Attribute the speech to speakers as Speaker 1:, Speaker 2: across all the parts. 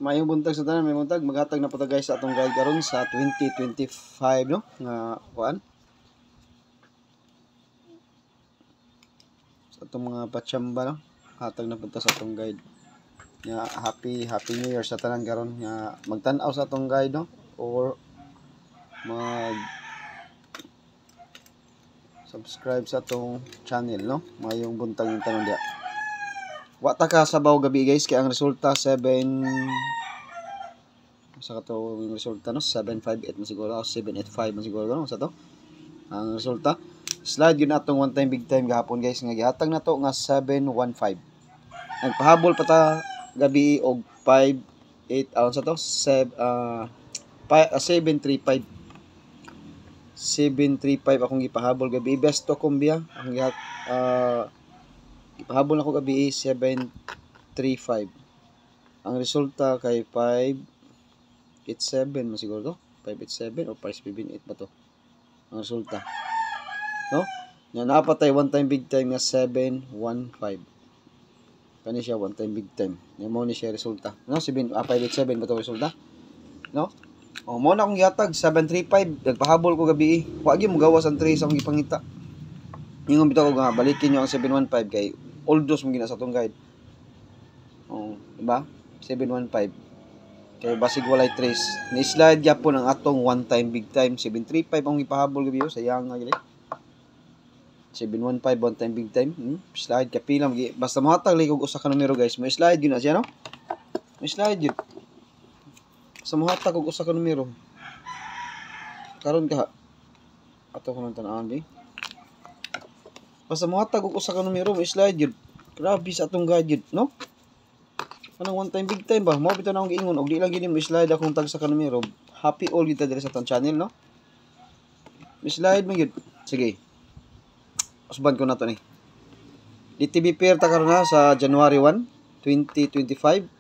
Speaker 1: Mayong buntag sa tanan, may buntag maghatag na po ta guys sa atong guide karon sa 2025 no nga kuan. Sa atong mga patsamba no, hatag na punta sa atong guide. Nga happy New Year sa tanan karon nga magtan-aw sa atong guide no or mag subscribe sa atong channel no. Mayong buntag yung tanan dia. Wa ta ka sabaw gabi guys kay ang resulta 7 sa kato yung resulta no 758 man siguro o 785 man siguro no sa to ang resulta slide yun atong one time big time gahapon guys nga gihatag na to nga 715 nagpahabol pa ta gabi og 58 aron sa to 735 akong gipahabol gabi best to kumbia ang ipahabol na ko gabi 735 ang resulta kay 587 man siguro to 587 o 578 ba to ang resulta no nga napatay one time big time nga 715 kani siya one time big time nga mo ni siya resulta no 587 ba to resulta no o mo na akong gihatag 735 nagpahabol ko gabi wa gyud mo gawas ang 3 sa akong gipangita ingon bitaw ko nga balikin niyo ang 715 kay oldos mo gina sa tong guide. Oh, diba? 715. Kay basig walay trace. Ni-slide gyapon ang atong one time big time 735 ang ipahabol gabi sayang nga gid. 715 one time big time. Slide kapila basta mohatag lig og usa ka numero guys. Mo slide gyud na siya no? Mo slide gyud. Sa mohatag og usa ka numero. Karon ka ato ko man tan-aon bi. Basta mohatag og usa ka numero mo slide yun. Grabe sa atong guide yun, no? Anong one time big time ba? Mao bitaw na akong giingon og di lang gid mo slide akong tag sa ka numero. Happy all kita diri sa atong channel, no? Slide mo yun. Sige. Usban ko na to ni. DTB pair ta karon na sa January 1, 2025.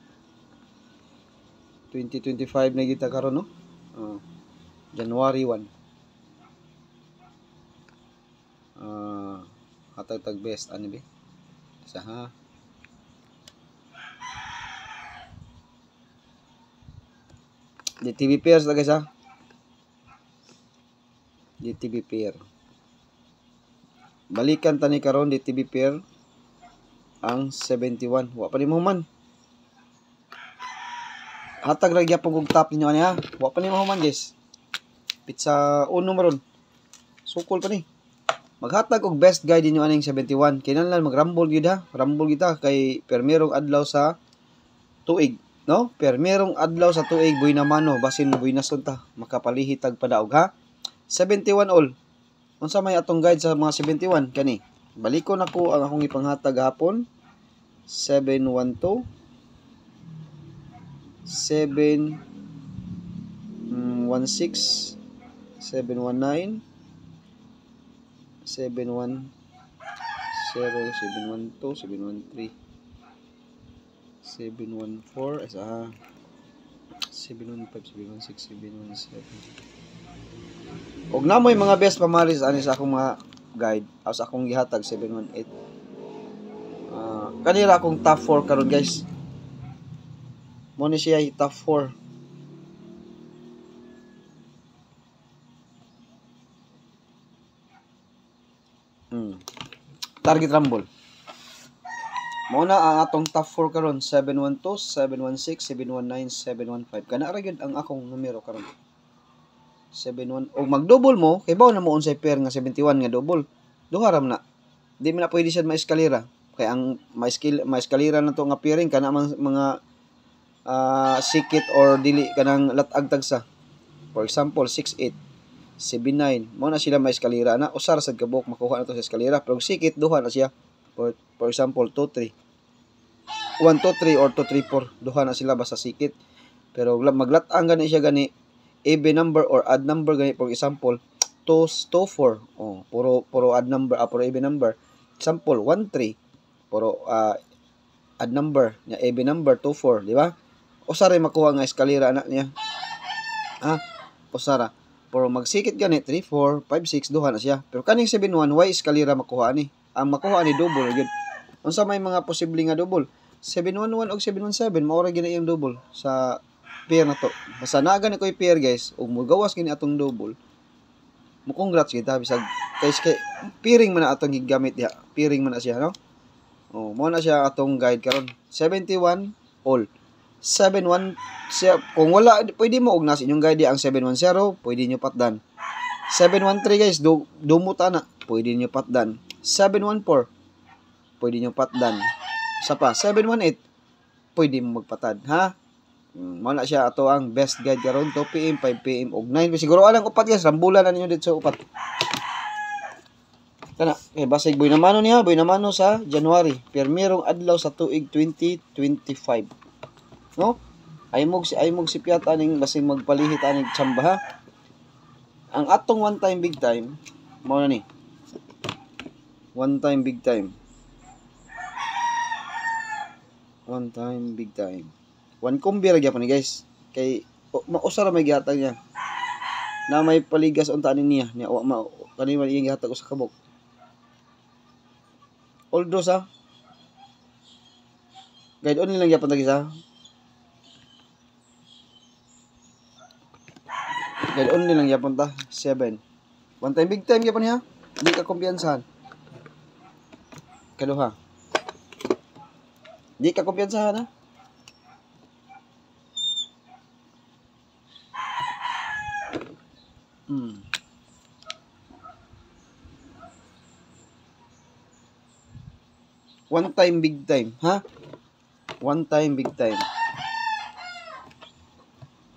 Speaker 1: 2025 na kita karon no. January 1. Hatag best ano ba? Sa ha. DTB pairs na guys ha. DTB pair. Balikan tani karon DTB pair ang 71. Wa pa ni mo man. Hatag ra gyapon og top ninyo ani ha. Wa pa ni mo man guys. Pizza uno maron. Sukol pa ni. Maghatag og best guide ninyo aning 71. Kinahanglan magrambol gyud ha. Rambol kita kay permerong adlaw sa tuig, no? Permerong adlaw sa tuig buy na mano basin buy na sunta makapalihitag padaog ha. 71 all. Unsa may atong guide sa mga 71 kani? Balikon ako ang akong ipanghatag gahapon. 712 716 719 710 712 713 714 isa 715 716 717 og namoy mga best pamaris ani sa akong mga guide aw sa akong gihatag 718 kanira akong top 4 karon guys mo ni siya top 4 target rumble. Muna ang atong top 4 karon 712, 716, 719, 715. Kana ra gyud ang akong numero karon. 71 o mag-double mo kay bawo na mo unsay pair nga 71 nga double. Duha ra na. Di man na pwede siya ma-eskalera. Kay ang ma-eskalera na to nga pairing kana mga sikit or dili kanang latag tagsa. For example 68 79 mo na sila may eskalera na usar sad kabuk makuha na to sa eskalera pero sikit duha na siya for example 2 3 1 2 3 or 2 3 4 duha na sila basta sikit pero maglatang gani siya gani even number or odd number gani for example 2 4 oh puro odd number puro even number example 1 3 puro odd number nya even number 2 4 di ba usar ay makuha nga eskalera na niya usara pero magsikit gani 3 4 5 6 duha na siya pero kaning 71 why eskalera makuha ni ang makuha ni double gyud unsa may mga posible nga double 711 og 717 mao ra gina iyang double sa pair na to. Basta naa gani ko'y pair guys, ug mogawas gini atong double. Mo congrats kita bisag kay pairing man na atong gigamit diha. Pairing man na siya, no? Oh, mo na siya atong guide karon. 71 all. 71 siya kung wala pwede mo og nas inyong guide ang 710, pwede nyo patdan. 713 guys, dumuta na, pwede nyo patdan. 714 pwede nyo patdan. Sa pa 718 pwede mo magpatad, ha? Mao na siya ato ang best guide karon 2 PM, 5 PM og 9. Siguro alang upat guys, rambulan na ninyo dito sa upat. Kana, basig boy namano niya, boy namano sa January. Pirmirong adlaw sa tuig 2025. No? Ay mog si piyata ning basig magpalihit aning tsamba, ha? Ang atong one time big time mao na ni. One time big time. One time big time. One combi ra gyapon ni guys. Kay mausa ra may gihatag niya. Na may paligas unta niya. Niya wa kani man iyang gihatag usa ka kabok. Although sa guide only lang gyapon tag isa. Guide only lang gyapon ta 7. One time big time gyapon niya. Di ka kumpiyansahan. Kaduha. Di ka kumpiyansahan, ha? One time big time, ha? One time big time.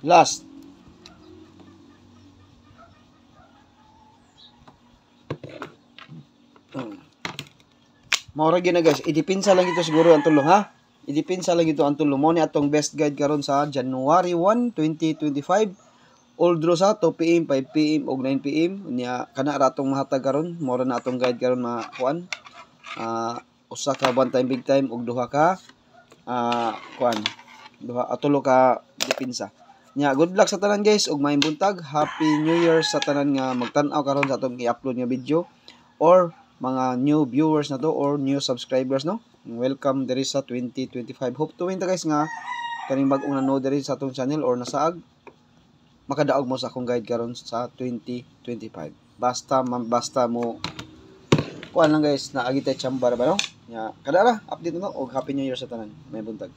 Speaker 1: Last. Maura gina guys, idipinsa lang ito siguro ang tulo, ha? Idipinsa lang ito ang tulo. Mo ni atong best guide karon sa January 1, 2025. All draw sa 2 PM, 5 PM og 9 PM. Nya kana ra atong mahatag karon. Maura na atong guide karon mga kuan. Usa ka one time big time ug duha ka kuan. Duha tulo ka dipinsa. Nya good luck sa tanan guys ug maayong buntag. Happy New Year sa tanan nga magtan-aw karon sa atong i-upload nga video or mga new viewers na to or new subscribers, no? Welcome diri sa 2025. Hope to win ta guys nga kaning bag-ong nanood diri sa atong channel or nasaag makadaog mo sa akong guide karon sa 2025. Basta mo kuan lang guys, naagi tay chamba ba, no? Ya, kada ra update mo og Happy New Year sa tanan. May buntag.